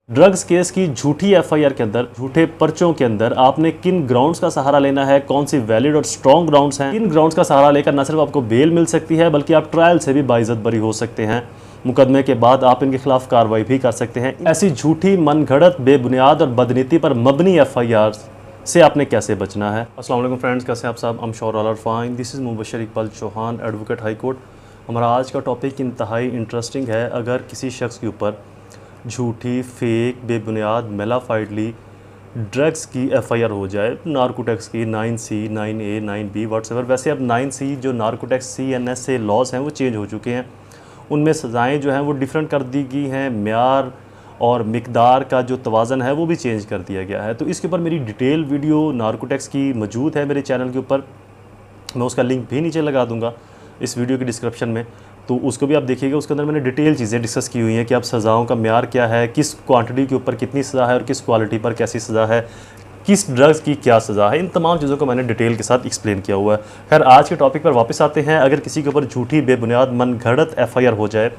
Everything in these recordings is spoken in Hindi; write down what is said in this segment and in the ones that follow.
ड्रग्स केस की झूठी एफआईआर के अंदर, झूठे पर्चों के अंदर आपने किन ग्राउंड्स का सहारा लेना है, कौन सी वैलिड और स्ट्रॉन्ग ग्राउंड्स हैं, किन ग्राउंड्स का सहारा लेकर न सिर्फ आपको बेल मिल सकती है बल्कि आप ट्रायल से भी बाइज्जत बरी हो सकते हैं। मुकदमे के बाद आप इनके खिलाफ कार्रवाई भी कर सकते हैं। ऐसी झूठी, मनगढ़ंत, बेबुनियाद और बदनीति पर मबनी एफआईआर से आपने कैसे बचना है। अस्सलाम वालेकुम फ्रेंड्स, कैसे आप सब? Sure all are fine. This is Mubashar Iqbal Chauhan, advocate high court. हमारा आज का टॉपिक इंतहाई इंटरेस्टिंग है। अगर किसी शख्स के ऊपर झूठी, फेक, बेबुनियाद, मेलाफाइडली ड्रग्स की एफआईआर हो जाए, नार्कोटिक्स की 9C, 9A, 9B व्हाट्सएवर। वैसे अब 9C जो नार्कोटिक्स CNSA लॉज हैं वो चेंज हो चुके हैं। उनमें सज़ाएं जो हैं वो डिफरेंट कर दी गई हैं। म्यार और मिकदार का जो तवाज़न है वो भी चेंज कर दिया गया है। तो इसके ऊपर मेरी डिटेल वीडियो नार्कोटिक्स की मौजूद है मेरे चैनल के ऊपर। मैं उसका लिंक भी नीचे लगा दूँगा इस वीडियो के डिस्क्रिप्शन में, तो उसको भी आप देखिएगा। उसके अंदर मैंने डिटेल चीज़ें डिस्कस की हुई हैं कि अब सज़ाओं का म्यार क्या है, किस क्वांटिटी के ऊपर कितनी सज़ा है और किस क्वालिटी पर कैसी सज़ा है, किस ड्रग्स की क्या सज़ा है। इन तमाम चीज़ों को मैंने डिटेल के साथ एक्सप्लेन किया हुआ है। खैर, आज के टॉपिक पर वापस आते हैं। अगर किसी के ऊपर झूठी, बेबुनियाद, मनगढ़ंत एफआईआर हो जाए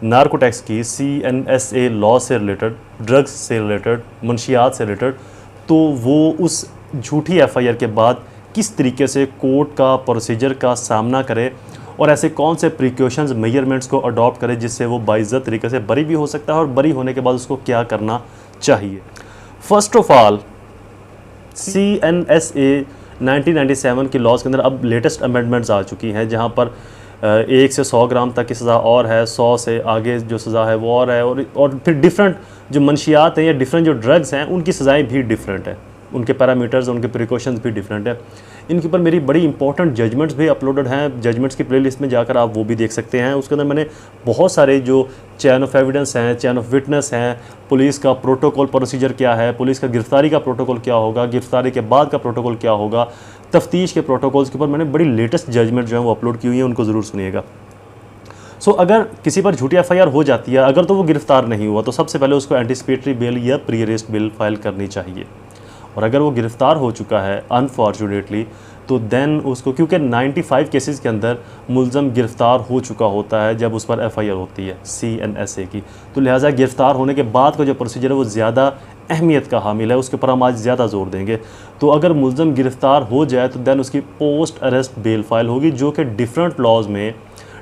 नार्कोटिक्स की, CNSA लॉ से रिलेटेड, ड्रग्स से रिलेटेड, मुनशियात से रिलेटेड, तो वो उस झूठी एफआईआर के बाद किस तरीके से कोर्ट का प्रोसीजर का सामना करे और ऐसे कौन से प्रिकॉशंस, मेजरमेंट्स को अडॉप्ट करे जिससे वो बाइज्जत तरीके से बरी भी हो सकता है, और बरी होने के बाद उसको क्या करना चाहिए। फर्स्ट ऑफ ऑल, CNSA 1997 की लॉज के अंदर अब लेटेस्ट अमेंडमेंट्स आ चुकी हैं, जहां पर 1 से 100 ग्राम तक की सज़ा और है, 100 से आगे जो सज़ा है वो और है, और फिर डिफरेंट जो मंशियात हैं या डिफरेंट जो ड्रग्स हैं उनकी सज़ाएँ भी डिफरेंट हैं, उनके पैरामीटर्स, उनके प्रिकॉशंस भी डिफरेंट है। इनके ऊपर मेरी बड़ी इंपॉर्टेंट जजमेंट्स भी अपलोडेड हैं। जजमेंट्स की प्लेलिस्ट में जाकर आप वो भी देख सकते हैं। उसके अंदर मैंने बहुत सारे जो चैन ऑफ एविडेंस हैं, चैन ऑफ विटनेस हैं, पुलिस का प्रोटोकॉल प्रोसीजर क्या है, पुलिस का गिरफ्तारी का प्रोटोकॉल क्या होगा, गिरफ्तारी के बाद का प्रोटोकॉल क्या होगा, तफ्तीश के प्रोटोकॉल्स के ऊपर मैंने बड़ी लेटेस्ट जजमेंट जो है वो अपलोड की हुई है, उनको ज़रूर सुनिएगा। अगर किसी पर झूठी एफआईआर हो जाती है, अगर तो वो गिरफ्तार नहीं हुआ, तो सबसे पहले उसको एंटिसिपेटरी बेल या प्री अरेस्ट बेल फाइल करनी चाहिए। और अगर वो गिरफ़्तार हो चुका है अनफॉर्चुनेटली, तो देन उसको, क्योंकि 95 केसेस के अंदर मुल्ज़म गिरफ़्तार हो चुका होता है जब उस पर एफआईआर होती है CNSA की, तो लिहाजा गिरफ़्तार होने के बाद का जो प्रोसीजर है वो ज़्यादा अहमियत का हामिल है, उसके ऊपर हम आज ज़्यादा जोर देंगे। तो अगर मुल्ज़म गिरफ़्तार हो जाए तो देन उसकी पोस्ट अरेस्ट बेल फाइल होगी, जो कि डिफरेंट लॉज में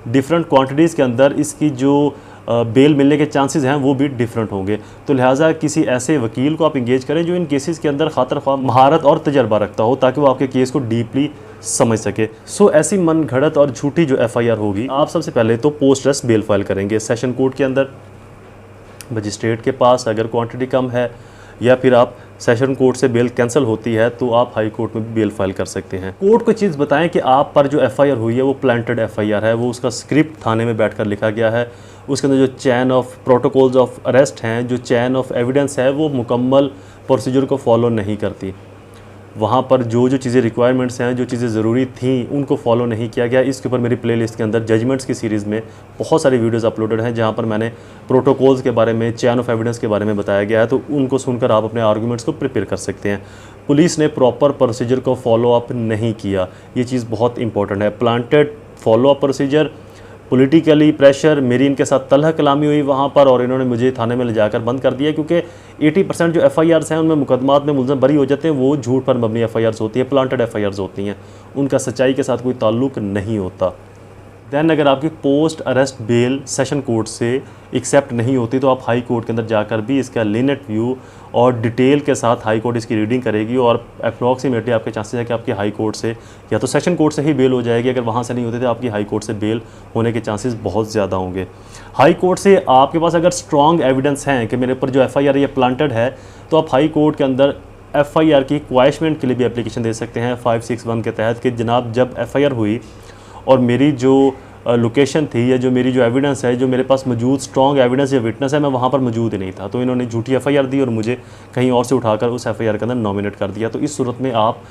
डिफरेंट क्वांटिटीज़ के अंदर इसकी जो बेल मिलने के चांसेस हैं वो भी डिफरेंट होंगे। तो लिहाजा किसी ऐसे वकील को आप इंगेज करें जो इन केसेस के अंदर खातर ख्वाह महारत और तजर्बा रखता हो, ताकि वो आपके केस को डीपली समझ सके। ऐसी मनगढ़ंत और झूठी जो एफआईआर होगी, आप सबसे पहले तो पोस्ट अरेस्ट बेल फाइल करेंगे सेशन कोर्ट के अंदर, मजिस्ट्रेट के पास अगर क्वांटिटी कम है, या फिर आप सेशन कोर्ट से बेल कैंसिल होती है तो आप हाई कोर्ट में भी बेल फाइल कर सकते हैं। कोर्ट को चीज़ बताएं कि आप पर जो एफआईआर हुई है वो प्लांटेड एफआईआर है, वो उसका स्क्रिप्ट थाने में बैठकर लिखा गया है। उसके अंदर जो chain of protocols of arrest हैं, जो चैन ऑफ एविडेंस है, वो मुकम्मल प्रोसीजर को फॉलो नहीं करती। वहाँ पर जो जो चीज़ें रिक्वायरमेंट्स हैं, जो चीज़ें ज़रूरी थी, उनको फॉलो नहीं किया गया। इसके ऊपर मेरी प्लेलिस्ट के अंदर जजमेंट्स की सीरीज़ में बहुत सारी वीडियोज़ अपलोडेड हैं, जहाँ पर मैंने प्रोटोकॉल्स के बारे में, चैन ऑफ एविडेंस के बारे में बताया गया है। तो उनको सुनकर आप अपने आर्गूमेंट्स को प्रिपेयर कर सकते हैं। पुलिस ने प्रॉपर प्रोसीजर को फॉलो अप नहीं किया, ये चीज़ बहुत इंपॉर्टेंट है। Planted follow up procedure, politically pressure, मेरी इनके साथ तलह कलामी हुई वहाँ पर, और इन्होंने मुझे थाने में ले जाकर बंद कर दिया, क्योंकि 80% जो एफआईआर्स हैं उनमें मुकदमात में मुल्ज़म बरी हो जाते हैं, वो झूठ पर मबनी एफआईआर्स होती है, प्लांटेड एफआईआर्स होती हैं, उनका सच्चाई के साथ कोई ताल्लुक़ नहीं होता। दैन अगर आपकी post arrest bell session court से एक्सेप्ट नहीं होती, तो आप हाई कोर्ट के अंदर जाकर भी इसका लीनेट व्यू और डिटेल के साथ हाई कोर्ट इसकी रीडिंग करेगी, और अप्रॉक्सीमेटली आपके चांसेस है कि आपकी हाई कोर्ट से या तो सेशन कोर्ट से ही बेल हो जाएगी। अगर वहाँ से नहीं होती तो आपकी हाई कोर्ट से बेल होने के चांसेस बहुत ज़्यादा होंगे। हाई कोर्ट से आपके पास अगर स्ट्रॉन्ग एविडेंस हैं कि मेरे ऊपर जो एफआईआर ये प्लांटेड है, तो आप हाई कोर्ट के अंदर एफआईआर की क्वाइशमेंट के लिए भी एप्लीकेशन दे सकते हैं 561 के तहत, कि जनाब जब एफआईआर हुई और मेरी जो लोकेशन थी या जो मेरी जो एविडेंस है, जो मेरे पास मौजूद स्ट्रॉन्ग एविडेंस या विटनेस है, मैं वहाँ पर मौजूद ही नहीं था, तो इन्होंने झूठी एफआईआर दी और मुझे कहीं और से उठाकर उस एफआईआर के अंदर नॉमिनेट कर दिया। तो इस सूरत में आप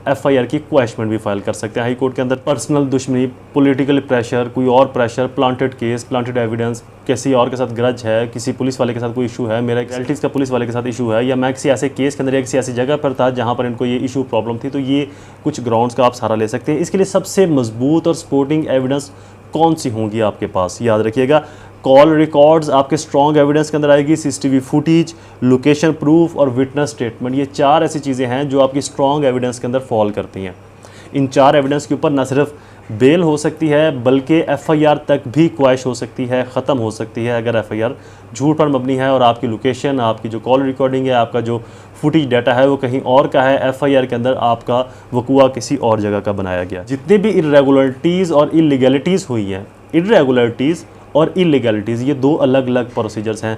एफआईआर की क्वेश्चन भी फाइल कर सकते हैं हाई कोर्ट के अंदर। पर्सनल दुश्मनी, पॉलिटिकल प्रेशर, कोई और pressure, planted case, planted evidence, किसी और के साथ ग्रज है, किसी पुलिस वाले के साथ कोई इशू है, मेरा रिलेटिव्स का पुलिस वाले के साथ इशू है, या मैं किसी ऐसे केस के अंदर या किसी ऐसी जगह पर था जहाँ पर इनको ये इशू प्रॉब्लम थी, तो ये कुछ ग्राउंड्स का आप सहारा ले सकते हैं। इसके लिए सबसे मजबूत और सपोर्टिंग एविडेंस कौन सी होंगी आपके पास, याद रखिएगा, कॉल रिकॉर्ड्स आपके स्ट्रॉन्ग एविडेंस के अंदर आएगी, सीसीटीवी फुटेज, लोकेशन प्रूफ और विटनेस स्टेटमेंट। ये 4 ऐसी चीज़ें हैं जो आपकी स्ट्रॉन्ग एविडेंस के अंदर फॉल करती हैं। इन 4 एविडेंस के ऊपर न सिर्फ बेल हो सकती है बल्कि एफआईआर तक भी क्वैश हो सकती है, ख़त्म हो सकती है अगर एफआईआर झूठ पर मबनी है और आपकी लोकेशन, आपकी जो कॉल रिकॉर्डिंग है, आपका जो फुटेज डाटा है वो कहीं और का है, एफआईआर के अंदर आपका वक़ुआ किसी और जगह का बनाया गया। जितने भी इरेगुलरिटीज़ और इलीगैलिटीज़ हुई हैं, इरेगुलरिटीज़ और इलीगैलिटीज़ ये 2 अलग अलग प्रोसीजर्स हैं,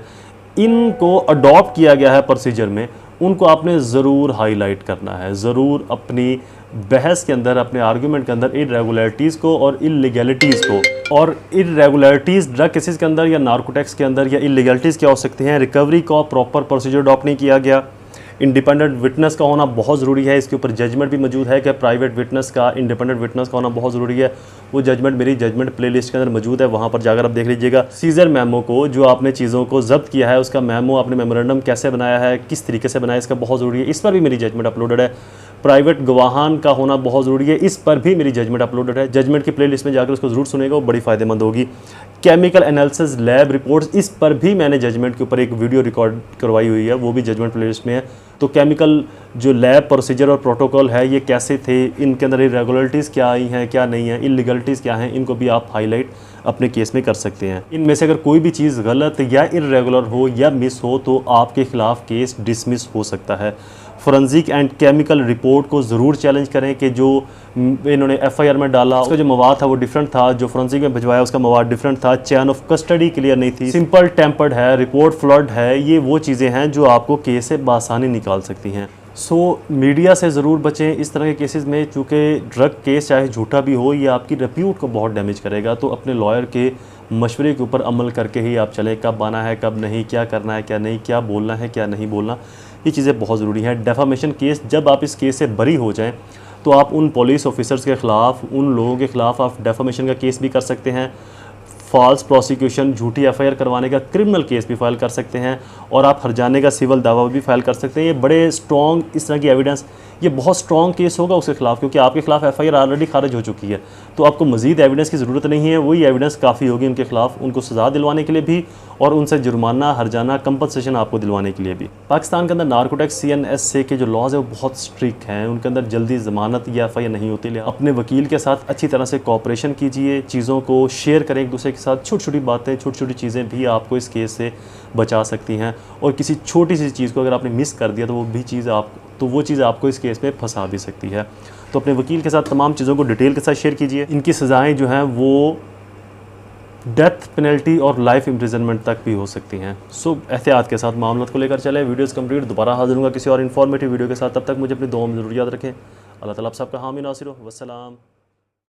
इनको अडॉप्ट किया गया है प्रोसीजर में, उनको आपने ज़रूर हाईलाइट करना है, ज़रूर अपनी बहस के अंदर, अपने आर्गूमेंट के अंदर इरेगुलरिटीज़ को और इलीगैलिटीज़ को। और इरेगुलरिटीज़ ड्रग केसेस के अंदर या नार्कोटिक्स के अंदर या इलीगैलिटीज़ क्या हो सकती हैं, रिकवरी का प्रॉपर प्रोसीजर अडॉप्ट नहीं किया गया, इंडिपेंडेंट विटनेस का होना बहुत ज़रूरी है, इसके ऊपर जजमेंट भी मौजूद है कि प्राइवेट विटनेस का, इंडिपेंडेंट विटनेस का होना बहुत ज़रूरी है। वो जजमेंट मेरी जजमेंट प्लेलिस्ट के अंदर मौजूद है, वहाँ पर जाकर आप देख लीजिएगा। सीजर मेमो को, जो आपने चीज़ों को जब्त किया है, उसका मेमो, आपने मेमोरेंडम कैसे बनाया है, किस तरीके से बनाया, इसका बहुत ज़रूरी है, इस पर भी मेरी जजमेंट अपलोडेड है। प्राइवेट गवाहान का होना बहुत ज़रूरी है, इस पर भी मेरी जजमेंट अपलोडेड है। जजमेंट की प्लेलिस्ट में जाकर उसको ज़रूर सुनेगा, वो बड़ी फ़ायदेमंद होगी। केमिकल एनालिसिस लैब रिपोर्ट्स, इस पर भी मैंने जजमेंट के ऊपर एक वीडियो रिकॉर्ड करवाई हुई है, वो भी जजमेंट प्लेलिस्ट में है। तो केमिकल जो लैब प्रोसीजर और प्रोटोकॉल है ये कैसे थे, इनके अंदर इरेगुलरिटीज़ क्या आई हैं, क्या नहीं है, इलीगलिटीज़ क्या हैं, इनको भी आप हाईलाइट अपने केस में कर सकते हैं। इनमें से अगर कोई भी चीज़ गलत या इरेगुलर हो या मिस हो तो आपके खिलाफ केस डिसमिस हो सकता है। फोरेंसिक एंड केमिकल रिपोर्ट को ज़रूर चैलेंज करें कि जो इन्होंने एफआईआर में डाला उसका जो मवाद था वो डिफरेंट था, जो फोरेंसिक में भिजवाया उसका मवाद डिफरेंट था, चैन ऑफ कस्टडी क्लियर नहीं थी, सिंपल टेम्पर्ड है, रिपोर्ट फ्लड है, ये वो चीज़ें हैं जो आपको केस से बासानी निकाल सकती हैं। सो मीडिया से ज़रूर बचें इस तरह के केसेस में, चूँकि ड्रग केस चाहे झूठा भी हो ये आपकी रेप्यूट को बहुत डैमेज करेगा। तो अपने लॉयर के मशवरे के ऊपर अमल करके ही आप चलें, कब आना है कब नहीं, क्या करना है क्या नहीं, क्या बोलना है क्या नहीं बोलना, ये चीज़ें बहुत ज़रूरी हैं। डेफामेशन केस, जब आप इस केस से बरी हो जाएं तो आप उन पुलिस ऑफिसर्स के ख़िलाफ़, उन लोगों के ख़िलाफ़ आप डेफामेशन का केस भी कर सकते हैं, फॉल्स प्रोसिक्यूशन, झूठी एफआईआर करवाने का क्रिमिनल केस भी फाइल कर सकते हैं, और आप हरजाने का सिविल दावा भी फाइल कर सकते हैं। ये बड़े स्ट्रॉन्ग इस तरह की एविडेंस, ये बहुत स्ट्रॉन्ग केस होगा उसके खिलाफ, क्योंकि आपके खिलाफ एफआईआर ऑलरेडी खारिज हो चुकी है, तो आपको मजीद एविडेंस की ज़रूरत नहीं है, वही एविडेंस काफ़ी होगी उनके खिलाफ, उनको सज़ा दिलवाने के लिए भी और उनसे जुर्माना, हरजाना, कंपनसेशन आपको दिलवाने के लिए भी। पाकिस्तान के अंदर नार्कोटिक्स CNSA के जो लॉज है वो बहुत स्ट्रिक्ट हैं, उनके अंदर जल्दी ज़मानत या एफआईआर नहीं होती। अपने वकील के साथ अच्छी तरह से कोऑपरेशन कीजिए, चीज़ों को शेयर करें एक दूसरे के साथ, छोटी छोटी बातें, छोटी छोटी चीज़ें भी आपको इस केस से बचा सकती हैं, और किसी छोटी सी चीज़ को अगर आपने मिस कर दिया तो वो चीज़ आपको इस केस में फंसा भी सकती है। तो अपने वकील के साथ तमाम चीज़ों को डिटेल के साथ शेयर कीजिए। इनकी सज़ाएं जो हैं वो डेथ पेनल्टी और लाइफ इम्प्रिजनमेंट तक भी हो सकती हैं। सो एहतियात के साथ मामलों को लेकर चले। वीडियोस कंप्लीट, दोबारा हाजिर होगा किसी और इन्फॉर्मेटिव वीडियो के साथ, तब तक मुझे अपनी दुआ में ज़रूर याद रखें। अल्लाह ताला आप सबका हामी नासिर हो। वस्सलाम।